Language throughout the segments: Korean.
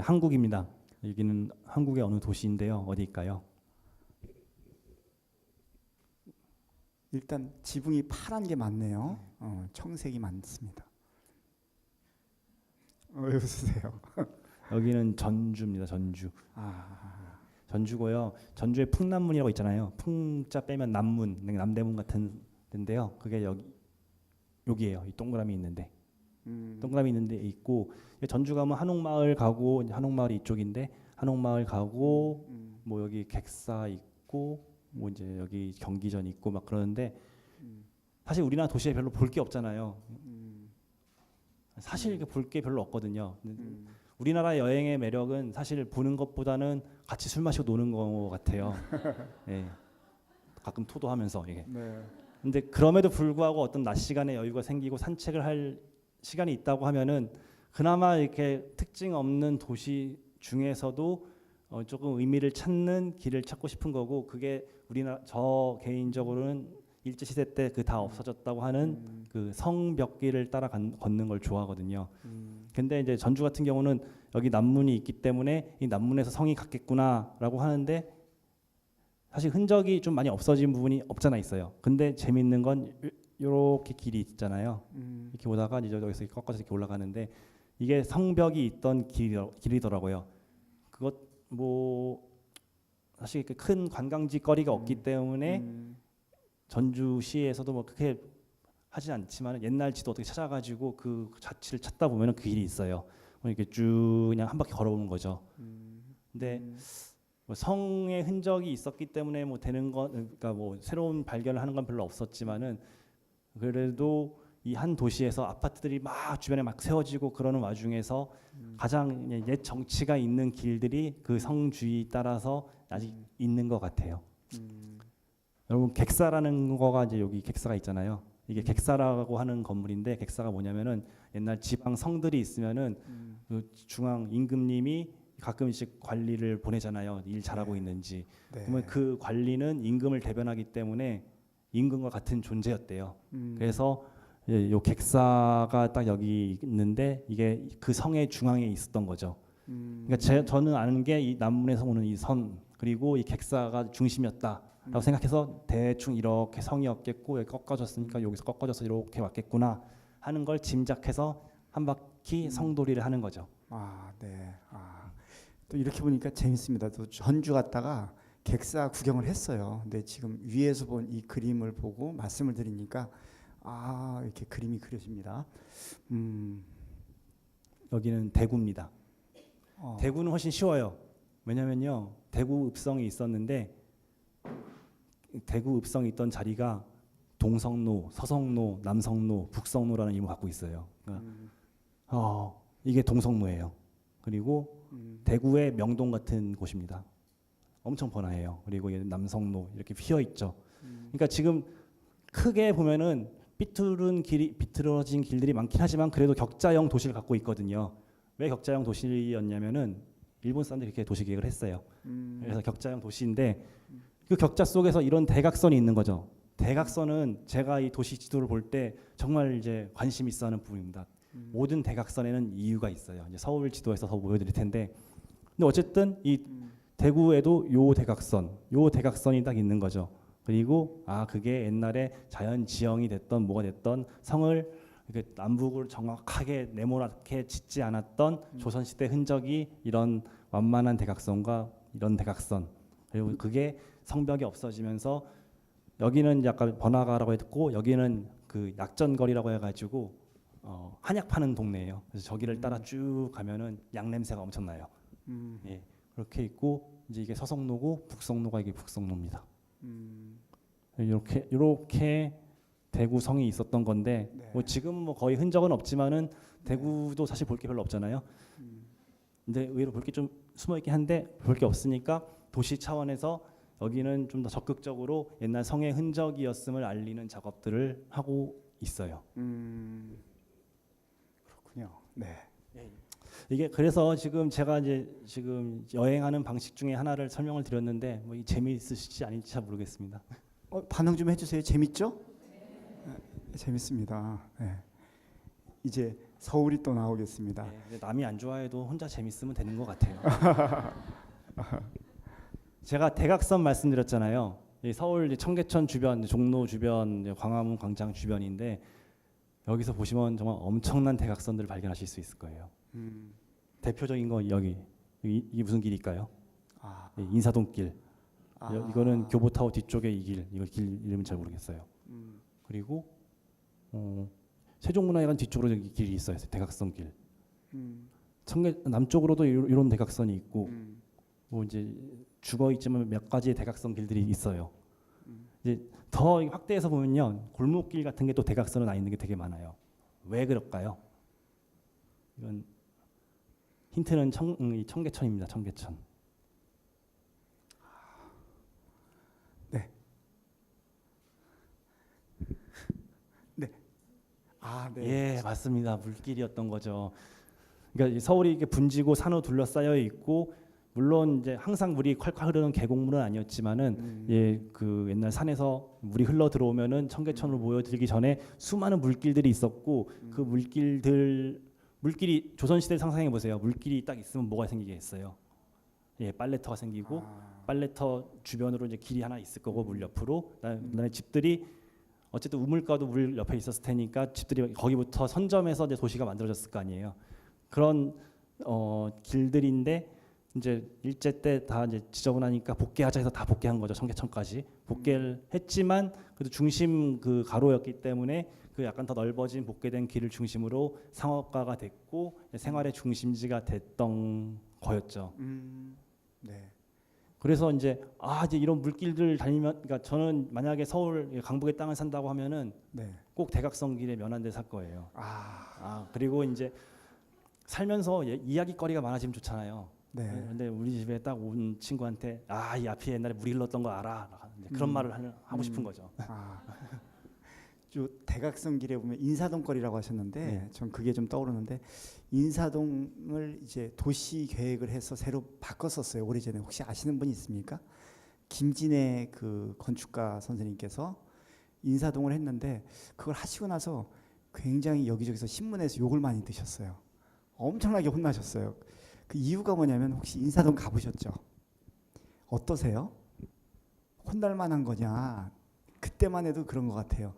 한국입니다. 여기는 한국의 어느 도시인데요. 어디일까요? 일단 지붕이 파란 게 많네요. 청색이 많습니다. 왜 웃으세요? 여기는 전주입니다. 전주. 전주고요. 전주에 풍남문이라고 있잖아요. 풍자 빼면 남문, 남대문 같은 데인데요. 그게 여기예요. 이 동그라미 있는데. 동그라미 있는데 있고, 전주 가면 한옥마을 가고, 한옥마을이 이쪽인데 한옥마을 가고 뭐 여기 객사 있고 뭐 이제 여기 경기전 있고 막 그러는데 사실 우리나라 도시에 별로 볼 게 없잖아요. 사실 볼 게 별로 없거든요. 우리나라 여행의 매력은 사실 보는 것보다는 같이 술 마시고 노는 것 같아요. 예. 가끔 토도하면서 이게. 네. 근데 그럼에도 불구하고 어떤 낮 시간에 여유가 생기고 산책을 할 시간이 있다고 하면은 그나마 이렇게 특징 없는 도시 중에서도 조금 의미를 찾는 길을 찾고 싶은 거고, 그게 저 개인적으로는 일제 시대 때 그 다 없어졌다고 하는 그 성벽길을 따라 걷는 걸 좋아하거든요. 근데 이제 전주 같은 경우는 여기 남문이 있기 때문에 이 남문에서 성이 갔겠구나라고 하는데 사실 흔적이 좀 많이 없어진 부분이 없잖아 있어요. 근데 재밌는 건 요렇게 길이 있잖아요. 이렇게 오다가 이제 여기서 꺾어서 이렇게 올라가는데 이게 성벽이 있던 길이더라고요. 그것 뭐 사실 큰 관광지 거리가 없기 때문에 전주시에서도 뭐 그렇게 하진 않지만 옛날 지도 어떻게 찾아가지고 그 자취를 찾다 보면 그 길이 있어요. 이렇게 쭉 그냥 한 바퀴 걸어오는 거죠. 근데 뭐 성의 흔적이 있었기 때문에 뭐 되는 건, 그러니까 뭐 새로운 발견을 하는 건 별로 없었지만은 그래도 이 한 도시에서 아파트들이 막 주변에 막 세워지고 그러는 와중에서 가장 옛 정치가 있는 길들이 그 성 주위 따라서 아직 있는 것 같아요. 여러분 객사라는 거가 이제 여기 객사가 있잖아요. 이게 객사라고 하는 건물인데 객사가 뭐냐면은 옛날 지방 성들이 있으면은 그 중앙 임금님이 가끔씩 관리를 보내잖아요. 일 잘하고 있는지. 네. 그러면 그 관리는 임금을 대변하기 때문에 임금과 같은 존재였대요. 그래서 요 객사가 딱 여기 있는데 이게 그 성의 중앙에 있었던 거죠. 그러니까 저는 아는 게 이 남문에서 오는 이 선 그리고 이 객사가 중심이었다라고 생각해서 대충 이렇게 성이었겠고 여기 꺾어졌으니까 여기서 꺾어져서 이렇게 왔겠구나 하는 걸 짐작해서 한 바퀴 성돌이를 하는 거죠. 네. 또 이렇게 보니까 재밌습니다. 또 전주 갔다가 객사 구경을 했어요. 근데 지금 위에서 본 이 그림을 보고 말씀을 드리니까 이렇게 그림이 그려집니다. 여기는 대구입니다. 대구는 훨씬 쉬워요. 왜냐면요, 대구 읍성이 있었는데 대구 읍성이 있던 자리가 동성로, 서성로, 남성로, 북성로라는 이름을 갖고 있어요. 그러니까 이게 동성로예요. 그리고 대구의 명동 같은 곳입니다. 엄청 번화해요. 그리고 얘는 남성로 이렇게 휘어 있죠. 그러니까 지금 크게 보면은 비틀어진 길들이 많긴 하지만 그래도 격자형 도시를 갖고 있거든요. 왜 격자형 도시였냐면은 일본 사람들이 그렇게 도시 계획을 했어요. 그래서 격자형 도시인데 그 격자 속에서 이런 대각선이 있는 거죠. 대각선은 제가 이 도시 지도를 볼 때 정말 이제 관심 있어하는 부분입니다. 모든 대각선에는 이유가 있어요. 이제 서울 지도에서 더 보여드릴 텐데, 근데 어쨌든 이 대구에도 요 대각선이 딱 있는 거죠. 그리고 그게 옛날에 자연 지형이 됐던 뭐가 됐던 성을 이렇게 남북을 정확하게 네모나게 짓지 않았던 조선시대 흔적이 이런 완만한 대각선과 이런 대각선, 그리고 그게 성벽이 없어지면서 여기는 약간 번화가라고 했고 여기는 그 약전거리라고 해가지고 한약 파는 동네예요. 그래서 저기를 따라 쭉 가면은 약 냄새가 엄청 나요. 예, 그렇게 있고 이제 이게 서성로고 북성로가 이게 북성로입니다. 이렇게 대구 성이 있었던 건데 뭐 지금 뭐 거의 흔적은 없지만은 대구도 사실 볼 게 별로 없잖아요. 근데 의외로 볼 게 좀 숨어 있긴 한데 볼 게 없으니까 도시 차원에서 여기는 좀 더 적극적으로 옛날 성의 흔적이었음을 알리는 작업들을 하고 있어요. 그렇군요. 네. 이게 그래서 지금 제가 이제 지금 여행하는 방식 중에 하나를 설명을 드렸는데 뭐 재미있으실지 아닌지 잘 모르겠습니다. 반응 좀 해주세요. 재밌죠? 네, 재밌습니다. 네. 이제 서울이 또 나오겠습니다. 예, 근데 남이 안 좋아해도 혼자 재밌으면 되는 것 같아요. 제가 대각선 말씀드렸잖아요. 이 서울 이제 청계천 주변, 종로 주변, 이제 광화문 광장 주변인데 여기서 보시면 정말 엄청난 대각선들을 발견하실 수 있을 거예요. 대표적인 거 여기 이 무슨 길일까요? 아, 예, 인사동길. 아. 이거는 교보타워 뒤쪽에 이 길. 이거 길 이름은 잘 모르겠어요. 그리고 세종문화회관 뒤쪽으로 여기 길이 있어요. 대각선 길. 남쪽으로도 이런 대각선이 있고 뭐 이제 죽어 있지만 몇 가지의 대각선 길들이 있어요. 이제 더 확대해서 보면요, 골목길 같은 게 또 대각선으로 나 있는 게 되게 많아요. 왜 그럴까요? 이건 힌트는 이 청계천입니다. 청계천. 네. 네. 아, 네. 예, 맞습니다. 물길이었던 거죠. 그러니까 이 서울이 이렇게 분지고 산으로 둘러싸여 있고, 물론 이제 항상 물이 콸콸 흐르는 계곡물은 아니었지만은 예, 그 옛날 산에서 물이 흘러 들어오면은 청계천으로 모여들기 전에 수많은 물길들이 있었고 그 물길이 조선 시대 상상해 보세요. 물길이 딱 있으면 뭐가 생기겠어요? 예, 빨래터가 생기고 빨래터 주변으로 이제 길이 하나 있을 거고 물 옆으로 그다음에 집들이 어쨌든 우물가도 물 옆에 있었을 테니까 집들이 거기부터 선점해서 이제 도시가 만들어졌을 거 아니에요. 그런 길들인데 이제 일제 때 다 이제 지저분하니까 복개하자 해서 다 복개한 거죠. 청계천까지 복개를 했지만 그래도 중심 그 가로였기 때문에 그 약간 더 넓어진 복개된 길을 중심으로 상업가가 됐고 생활의 중심지가 됐던 거였죠. 네. 그래서 이제 이제 이런 물길들 다니면, 그러니까 저는 만약에 서울 강북의 땅을 산다고 하면은 네. 꼭 대각선길에 면한 데 살 거예요. 아, 그리고 이제 살면서 이야기거리가 많아지면 좋잖아요. 네. 근데 우리 집에 딱 온 친구한테 이 앞에 옛날에 물이 흘렀던 거 알아? 이제 그런 말을 하고 싶은 거죠. 아. 저 대각선 길에 보면 인사동거리라고 하셨는데 네. 전 그게 좀 떠오르는데 인사동을 이제 도시 계획을 해서 새로 바꿨었어요. 오래전에. 혹시 아시는 분이 있습니까? 김진애 그 건축가 선생님께서 인사동을 했는데 그걸 하시고 나서 굉장히 여기저기서 신문에서 욕을 많이 드셨어요. 엄청나게 혼나셨어요. 그 이유가 뭐냐면 혹시 인사동 가보셨죠? 어떠세요? 혼날 만한 거냐? 그때만 해도 그런 것 같아요.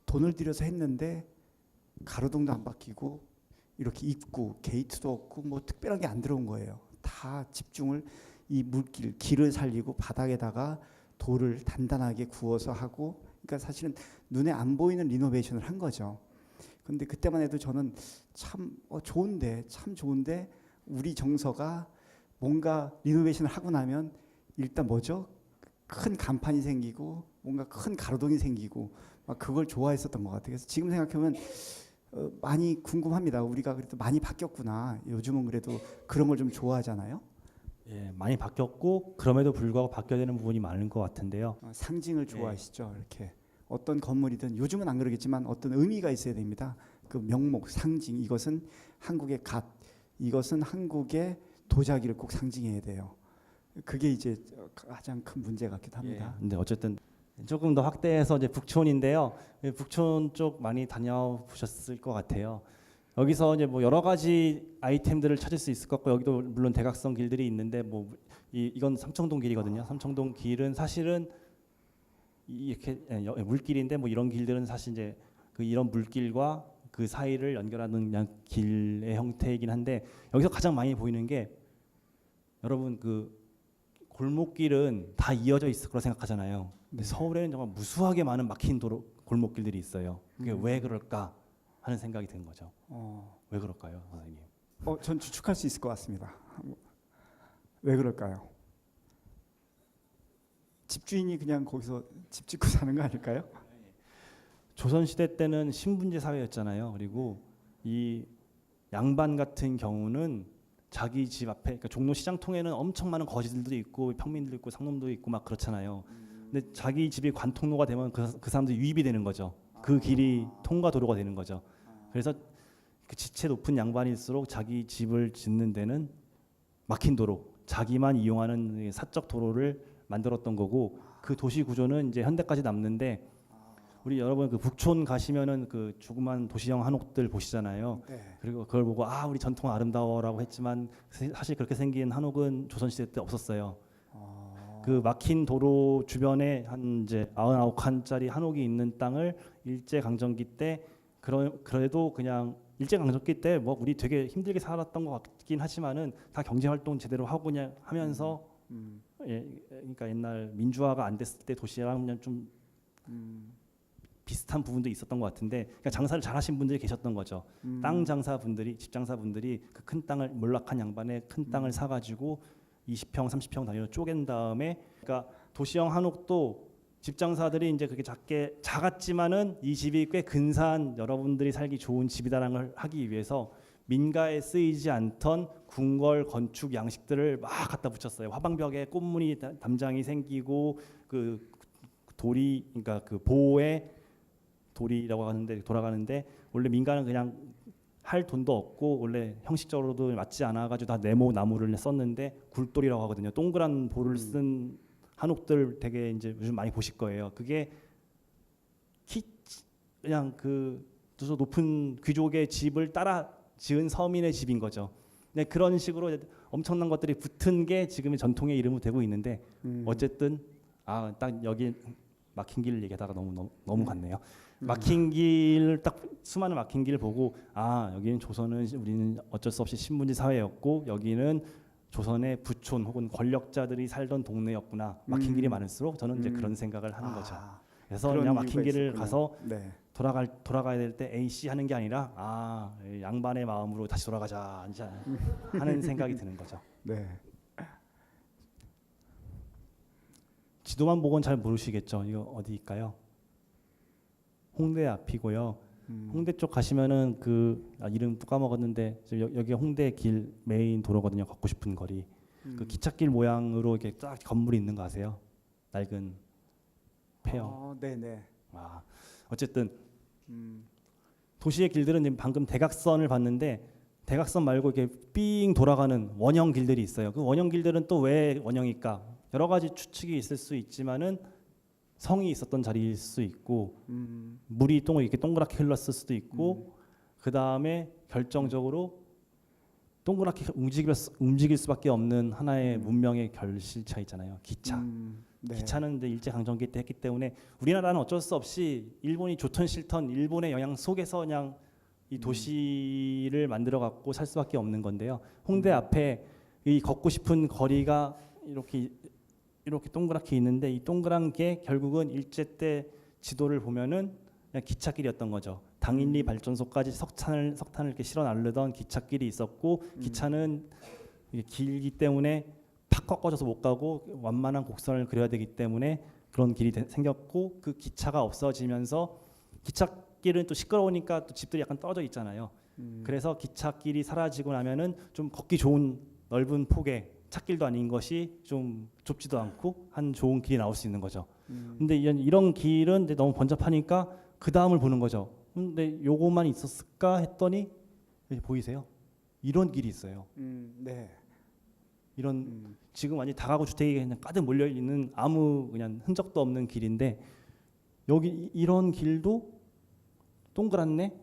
돈을 들여서 했는데 가로등도 안 바뀌고 이렇게 입구, 게이트도 없고 뭐 특별한 게 안 들어온 거예요. 다 집중을 이 물길, 길을 살리고 바닥에다가 돌을 단단하게 구워서 하고, 그러니까 사실은 눈에 안 보이는 리노베이션을 한 거죠. 근데 그때만 해도 저는 참 참 좋은데 우리 정서가 뭔가 리노베이션을 하고 나면 일단 뭐죠? 큰 간판이 생기고 뭔가 큰 가로등이 생기고 막 그걸 좋아했었던 것 같아요. 그래서 지금 생각하면 많이 궁금합니다. 우리가 그래도 많이 바뀌었구나. 요즘은 그래도 그런 걸 좀 좋아하잖아요. 예, 많이 바뀌었고 그럼에도 불구하고 바뀌어야 되는 부분이 많은 것 같은데요. 상징을 좋아하시죠. 이렇게 어떤 건물이든 요즘은 안 그러겠지만 어떤 의미가 있어야 됩니다. 그 명목, 상징, 이것은 한국의 갓, 이것은 한국의 도자기를 꼭 상징해야 돼요. 그게 이제 가장 큰 문제 같기도 합니다. 근데 어쨌든 조금 더 확대해서 이제 북촌인데요. 북촌 쪽 많이 다녀보셨을 것 같아요. 여기서 이제 뭐 여러 가지 아이템들을 찾을 수 있을 것 같고 여기도 물론 대각선 길들이 있는데 뭐 이건 삼청동 길이거든요. 삼청동 길은 사실은 이렇게 물길인데 뭐 이런 길들은 사실 이제 그 이런 물길과 그 사이를 연결하는 그냥 길의 형태이긴 한데 여기서 가장 많이 보이는 게 여러분 그 골목길은 다 이어져 있을 거라 생각하잖아요. 근데 서울에는 정말 무수하게 많은 막힌 골목길들이 있어요. 그게 왜 그럴까 하는 생각이 든 거죠. 왜 그럴까요, 선생님? 전 추측할 수 있을 것 같습니다. 왜 그럴까요? 집주인이 그냥 거기서 집 짓고 사는 거 아닐까요? 조선 시대 때는 신분제 사회였잖아요. 그리고 이 양반 같은 경우는 자기 집 앞에, 그러니까 종로 시장통에는 엄청 많은 거지들도 있고 평민도 있고 상놈도 있고 막 그렇잖아요. 근데 자기 집이 관통로가 되면 그 사람들이 유입이 되는 거죠. 그 길이 통과 도로가 되는 거죠. 그래서 그 지체 높은 양반일수록 자기 집을 짓는 데는 막힌 도로, 자기만 이용하는 사적 도로를 만들었던 거고 그 도시 구조는 이제 현대까지 남는데 우리 여러분 그 북촌 가시면은 그 조그만 도시형 한옥들 보시잖아요. 네. 그리고 그걸 보고 아 우리 전통 아름다워라고 했지만 사실 그렇게 생긴 한옥은 조선시대 때 없었어요. 그 막힌 도로 주변에 한 이제 99칸짜리 한옥이 있는 땅을 일제 강점기 때 그래도 그냥 일제 강점기 때 뭐 우리 되게 힘들게 살았던 것 같긴 하지만은 다 경제 활동 제대로 하고 그냥 하면서 예, 그러니까 옛날 민주화가 안 됐을 때 도시랑 그냥 좀 비슷한 부분도 있었던 것 같은데 그러니까 장사를 잘하신 분들이 계셨던 거죠. 땅 장사분들이 집 장사분들이 그 큰 땅을 몰락한 양반의 큰 땅을 사가지고 20평, 30평 단위로 쪼갠 다음에 그러니까 도시형 한옥도 집 장사들이 이제 그렇게 작았지만은 이 집이 꽤 근사한 여러분들이 살기 좋은 집이다라는 걸 하기 위해서 민가에 쓰이지 않던 궁궐 건축 양식들을 막 갖다 붙였어요. 화방벽에 꽃무늬 담장이 생기고 그 돌이 그러니까 그 보호에 돌이라고 하는데 돌아가는데 원래 민가는 그냥 할 돈도 없고 원래 형식적으로도 맞지 않아가지고 다 네모 나무를 썼는데 굴돌이라고 하거든요. 동그란 볼을 쓴 한옥들 되게 이제 요즘 많이 보실 거예요. 그게 그냥 그 높은 귀족의 집을 따라 지은 서민의 집인 거죠. 네, 그런 식으로 엄청난 것들이 붙은 게 지금의 전통의 이름이 되고 있는데 어쨌든 딱 여기 막힌 길을 얘기하다가 너무 갔네요. 막힌 길 딱 수많은 막힌 길을 보고 여기는 조선은 우리는 어쩔 수 없이 신분지 사회였고 여기는 조선의 부촌 혹은 권력자들이 살던 동네였구나. 막힌 길이 많을수록 저는 이제 그런 생각을 하는 거죠. 그래서 그냥 막힌 길을 가서 네. 돌아가야 될 때 에이씨 하는 게 아니라 양반의 마음으로 다시 돌아가자 이제 하는 생각이 드는 거죠. 네. 지도만 보고는 잘 모르시겠죠. 이거 어디일까요? 홍대 앞이고요. 홍대 쪽 가시면은 이름 또 까먹었는데 여기 홍대 길 메인 도로거든요. 걷고 싶은 거리. 그 기찻길 모양으로 이렇게 딱 건물이 있는 거 아세요? 낡은 폐허. 네네. 어쨌든 도시의 길들은 지금 방금 대각선을 봤는데 대각선 말고 이렇게 삥 돌아가는 원형 길들이 있어요. 그 원형 길들은 또 왜 원형일까? 여러 가지 추측이 있을 수 있지만은 성이 있었던 자리일 수 있고 물이 이렇게 동그랗게 흘렀을 수도 있고 그 다음에 결정적으로 동그랗게 움직일 수밖에 없는 하나의 문명의 결실차 있잖아요. 기차. 네. 기차는 이제 일제 강점기 때 했기 때문에 우리나라는 어쩔 수 없이 일본이 좋던 싫던 일본의 영향 속에서 그냥 이 도시를 만들어 갖고 살 수밖에 없는 건데요. 홍대 앞에 이 걷고 싶은 거리가 이렇게 동그랗게 있는데 이 동그란 게 결국은 일제 때 지도를 보면은 그냥 기찻길이었던 거죠. 당일리 발전소까지 석탄을 이렇게 실어 나르던 기찻길이 있었고 기차는 이게 길기 때문에 팍 꺾어져서 못 가고 완만한 곡선을 그려야 되기 때문에 그런 길이 생겼고 그 기차가 없어지면서 기찻길은 또 시끄러우니까 또 집들이 약간 떨어져 있잖아요. 그래서 기찻길이 사라지고 나면은 좀 걷기 좋은 넓은 폭의 찻길도 아닌 것이 좀 좁지도 않고 한 좋은 길이 나올 수 있는 거죠. 근데 이런 길은 너무 번잡하니까 그 다음을 보는 거죠. 근데 요것만 있었을까 했더니 보이세요? 이런 길이 있어요. 네. 이런 지금 완전 다가구 주택이 그냥 가득 몰려 있는 아무 그냥 흔적도 없는 길인데 여기 이런 길도 동그랗네.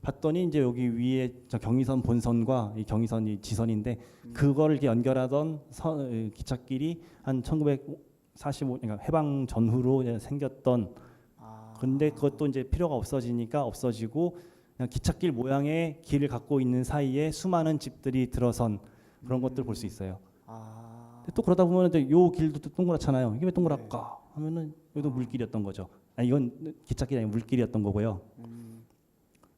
봤더니 이제 여기 위에 경의선 본선과 이 경의선이 지선인데 그거를 이렇게 연결하던 기찻길이 한 1945, 그러니까 해방 전후로 생겼던. 근데 그것도 이제 필요가 없어지고 그냥 기찻길 모양의 길을 갖고 있는 사이에 수많은 집들이 들어선 그런 것들 볼 수 있어요. 근데 또 그러다 보면 이제 요 길도 또 동그랗잖아요. 이게 왜 동그랗까 하면은 여기도 물길이었던 거죠. 이건 기찻길이 아니고 물길이었던 거고요.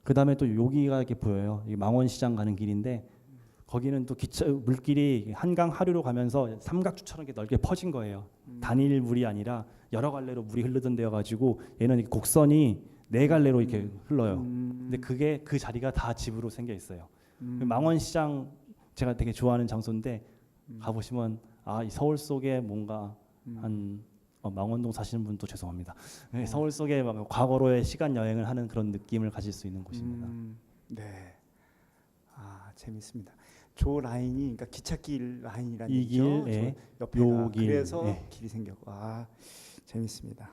그 다음에 또 여기가 이렇게 보여요. 망원시장 가는 길인데 거기는 또 물길이 한강 하류로 가면서 삼각주처럼 이렇게 넓게 퍼진 거예요. 단일 물이 아니라 여러 갈래로 물이 흐르던 데여가지고 얘는 이렇게 곡선이 네 갈래로 이렇게 흘러요. 근데 그게 그 자리가 다 집으로 생겨 있어요. 망원시장 제가 되게 좋아하는 장소인데 가보시면 이 서울 속에 뭔가 한 망원동 사시는 분도 죄송합니다. 네, 서울 속에 막 과거로의 시간 여행을 하는 그런 느낌을 가질 수 있는 곳입니다. 네. 재밌습니다. 조 라인이 그러니까 기찻길 라인이라는 이 얘기죠. 길, 옆에가 요 길, 그래서 예. 길이 생겼고 재밌습니다.